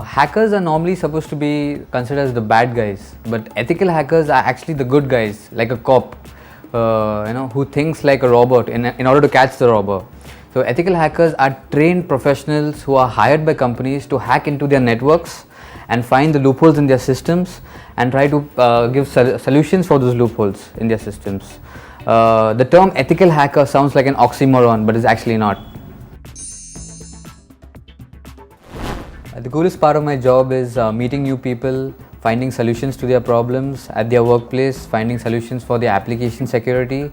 Hackers are normally supposed to be considered as the bad guys, but ethical hackers are actually the good guys, like a cop, who thinks like a robot in order to catch the robber. So ethical hackers are trained professionals who are hired by companies to hack into their networks and find the loopholes in their systems and try to give solutions for those loopholes in their systems. The term ethical hacker sounds like an oxymoron, but it's actually not. The coolest part of my job is meeting new people, finding solutions to their problems at their workplace, finding solutions for their application security,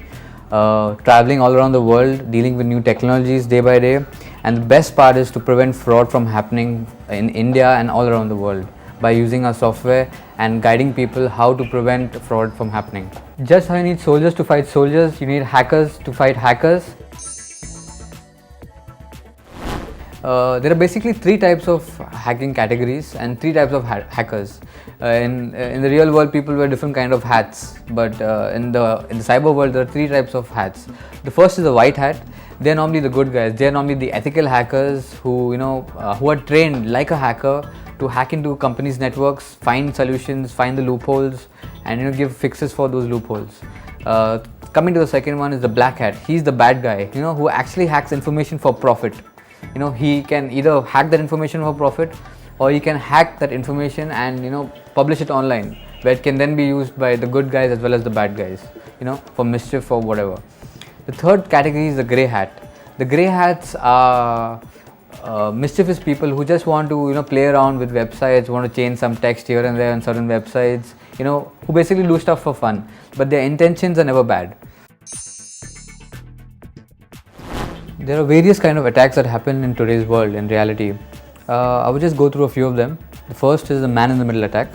traveling all around the world, dealing with new technologies day by day. And the best part is to prevent fraud from happening in India and all around the world by using our software and guiding people how to prevent fraud from happening. Just how you need soldiers to fight soldiers, you need hackers to fight hackers. There are basically three types of hacking categories and three types of hackers. In the real world, people wear different kind of hats, but in the cyber world, there are three types of hats. The first is the white hat. They are normally the good guys. They are normally the ethical hackers who are trained like a hacker to hack into companies' networks, find solutions, find the loopholes, and give fixes for those loopholes. Coming to the second one is the black hat. He's the bad guy, who actually hacks information for profit. He can either hack that information for profit, or he can hack that information and publish it online, where it can then be used by the good guys as well as the bad guys, for mischief or whatever. The third category is the grey hat. The grey hats are mischievous people who just want to play around with websites, want to change some text here and there on certain websites, who basically do stuff for fun, but their intentions are never bad. There are various kind of attacks that happen in today's world in reality. I will just go through a few of them. The first is the man-in-the-middle attack.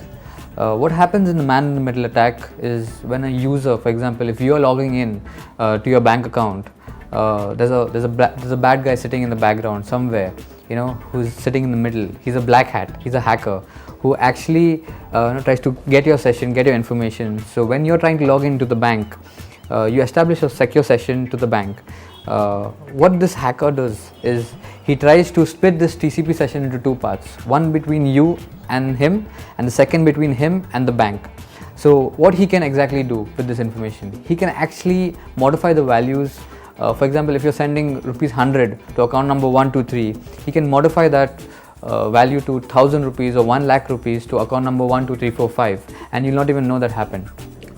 What happens in the man-in-the-middle attack is when a user, for example, if you are logging in to your bank account, there's a bad guy sitting in the background somewhere, who's sitting in the middle. He's a black hat. He's a hacker who actually tries to get your session, get your information. So when you're trying to log into the bank, you establish a secure session to the bank. What this hacker does is he tries to split this TCP session into two parts, one between you and him and the second between him and the bank. So what he can exactly do with this information, he can actually modify the values. For example, if you're sending ₹100 to account number 123, he can modify that value to 1000 rupees or 1 lakh rupees to account number 12345, and you'll not even know that happened.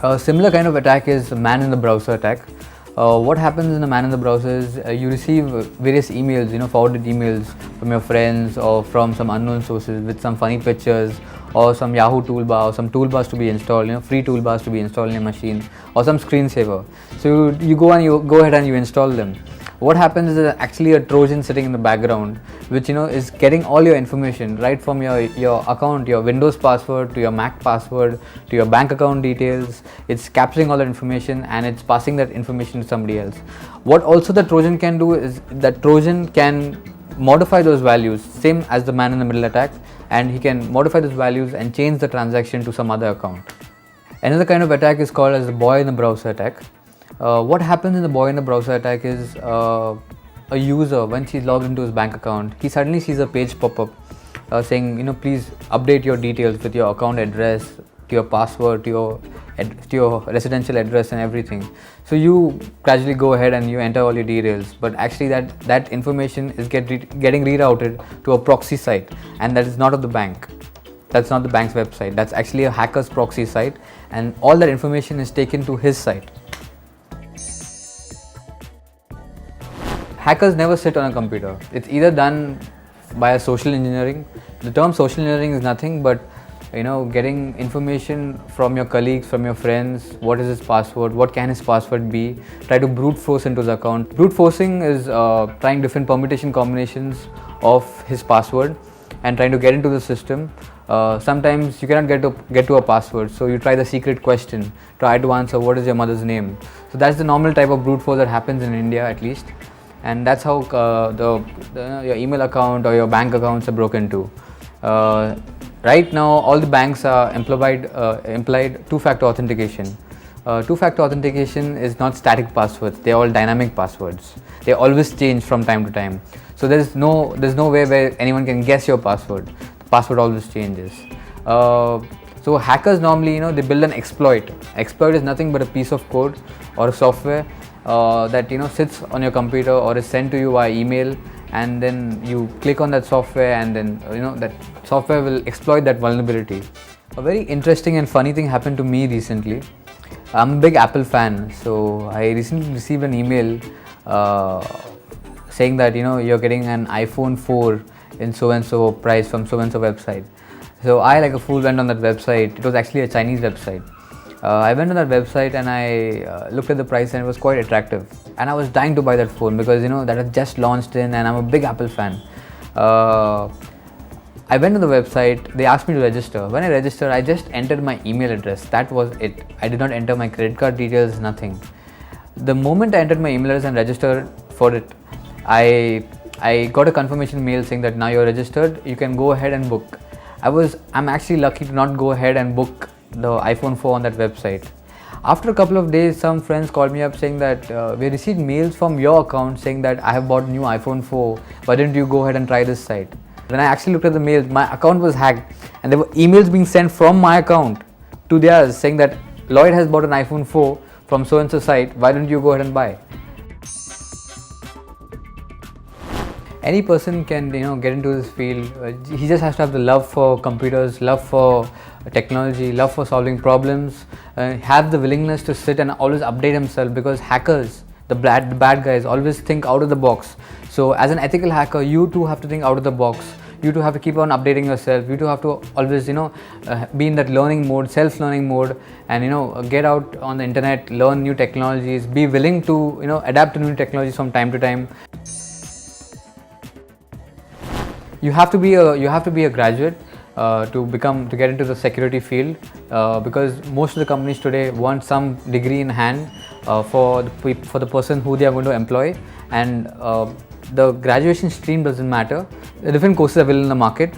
A similar kind of attack is man in the browser attack. What happens in the man in the browser is you receive various emails, forwarded emails from your friends or from some unknown sources with some funny pictures or some Yahoo toolbar or some toolbars to be installed, free toolbars to be installed in your machine, or some screensaver. So you go ahead and you install them. What happens is actually a Trojan sitting in the background, which is getting all your information right from your account, your Windows password to your Mac password to your bank account details. It's capturing all that information and it's passing that information to somebody else. What also the Trojan can do is that Trojan can modify those values, same as the man in the middle attack, and he can modify those values and change the transaction to some other account. Another kind of attack is called as the boy in the browser attack. What happens in the boy in the browser attack is a user, once he's logged into his bank account, he suddenly sees a page pop up saying, please update your details with your account address, to your password, to your residential address and everything. So you gradually go ahead and you enter all your details, but actually that information is getting rerouted to a proxy site, and that is not of the bank. That's not the bank's website. That's actually a hacker's proxy site, and all that information is taken to his site. Hackers never sit on a computer. It's either done by a social engineering. The term social engineering is nothing but getting information from your colleagues, from your friends. What is his password? What can his password be? Try to brute force into his account. Brute forcing is trying different permutation combinations of his password and trying to get into the system. Sometimes you cannot get to a password, so you try the secret question. Try to answer what is your mother's name. So that's the normal type of brute force that happens in India, at least. And that's how your email account or your bank accounts are broken into. Right now, all the banks are implied two-factor authentication. Two-factor authentication is not static passwords; they are all dynamic passwords. They always change from time to time. So there's no way where anyone can guess your password. The password always changes. So hackers normally, they build an exploit. Exploit is nothing but a piece of code or a software that sits on your computer or is sent to you via email, and then you click on that software, and then that software will exploit that vulnerability. A very interesting and funny thing happened to me recently. I'm a big Apple fan, so I recently received an email saying that you're getting an iPhone 4 in so and so price from so and so website. So I, like a fool, went on that website. It was actually a Chinese website. I went on that website and I looked at the price, and it was quite attractive. And I was dying to buy that phone because that had just launched in, and I'm a big Apple fan. I went to the website. They asked me to register. When I registered, I just entered my email address. That was it. I did not enter my credit card details, nothing. The moment I entered my email address and registered for it, I got a confirmation mail saying that now you're registered, you can go ahead and book. I'm actually lucky to not go ahead and book the iPhone 4 on that website. After a couple of days, some friends called me up saying that we received mails from your account saying that I have bought new iPhone 4, why didn't you go ahead and try this site? When I actually looked at the mails, my account was hacked, and there were emails being sent from my account to theirs saying that Lloyd has bought an iPhone 4 from so and so site, why don't you go ahead and buy? Any person can get into this field. He just has to have the love for computers, love for technology, love for solving problems, have the willingness to sit and always update himself, because hackers, the bad guys, always think out of the box. So as an ethical hacker, you too have to think out of the box. You too have to keep on updating yourself. You too have to always be in that learning mode, self-learning mode, and get out on the internet, learn new technologies, be willing to adapt to new technologies from time to time. You have to be a graduate to get into the security field, because most of the companies today want some degree in hand for the person who they are going to employ, and the graduation stream doesn't matter. The different courses available in the market.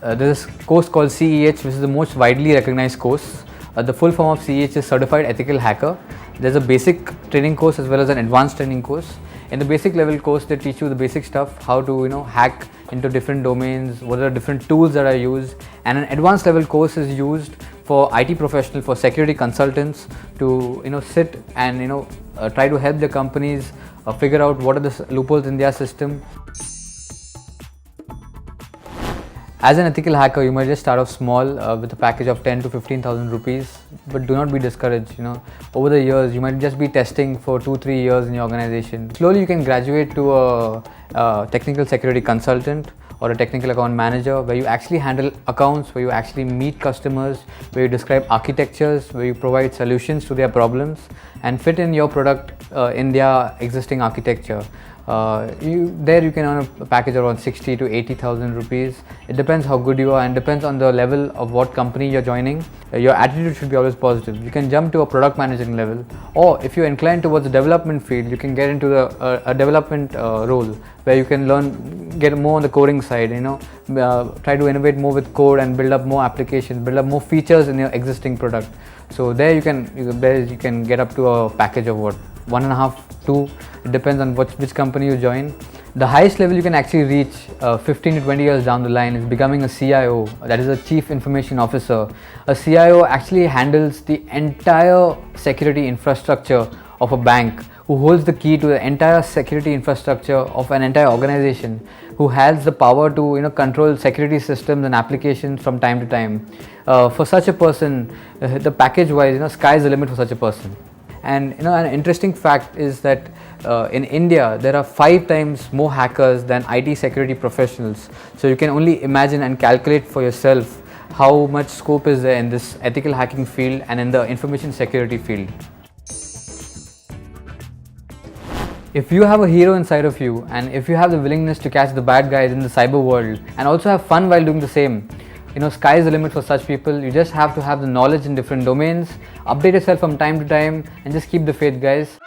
There's a course called CEH, which is the most widely recognized course. The full form of CEH is Certified Ethical Hacker. There's a basic training course as well as an advanced training course. In the basic level course, they teach you the basic stuff, how to hack into different domains, what are the different tools that are used, and an advanced level course is used for IT professionals, for security consultants to sit and try to help the companies figure out what are the loopholes in their system. As an ethical hacker, you might just start off small with a package of 10 to 15,000 rupees, but do not be discouraged. Over the years, you might just be testing for 2-3 years in your organization. Slowly, you can graduate to a technical security consultant or a technical account manager, where you actually handle accounts, where you actually meet customers, where you describe architectures, where you provide solutions to their problems and fit in your product in their existing architecture. You can earn a package around 60 to 80,000 rupees. It depends how good you are and depends on the level of what company you're joining. Your attitude should be always positive. You can jump to a product managing level, or if you're inclined towards the development field, you can get into a development role where you can get more on the coding side. Try to innovate more with code and build up more applications, build up more features in your existing product. So there you can get up to a package of 1.5, 2. It depends on which company you join. The highest level you can actually reach 15 to 20 years down the line is becoming a CIO, that is a Chief Information Officer. A CIO actually handles the entire security infrastructure of a bank, who holds the key to the entire security infrastructure of an entire organization, who has the power to control security systems and applications from time to time. For such a person, the package wise, sky is the limit for such a person. And an interesting fact is that in India there are 5 times more hackers than IT security professionals. So you can only imagine and calculate for yourself how much scope is there in this ethical hacking field and in the information security field. If you have a hero inside of you, and if you have the willingness to catch the bad guys in the cyber world and also have fun while doing the same, sky is the limit for such people. You just have to have the knowledge in different domains, update yourself from time to time, and just keep the faith, guys.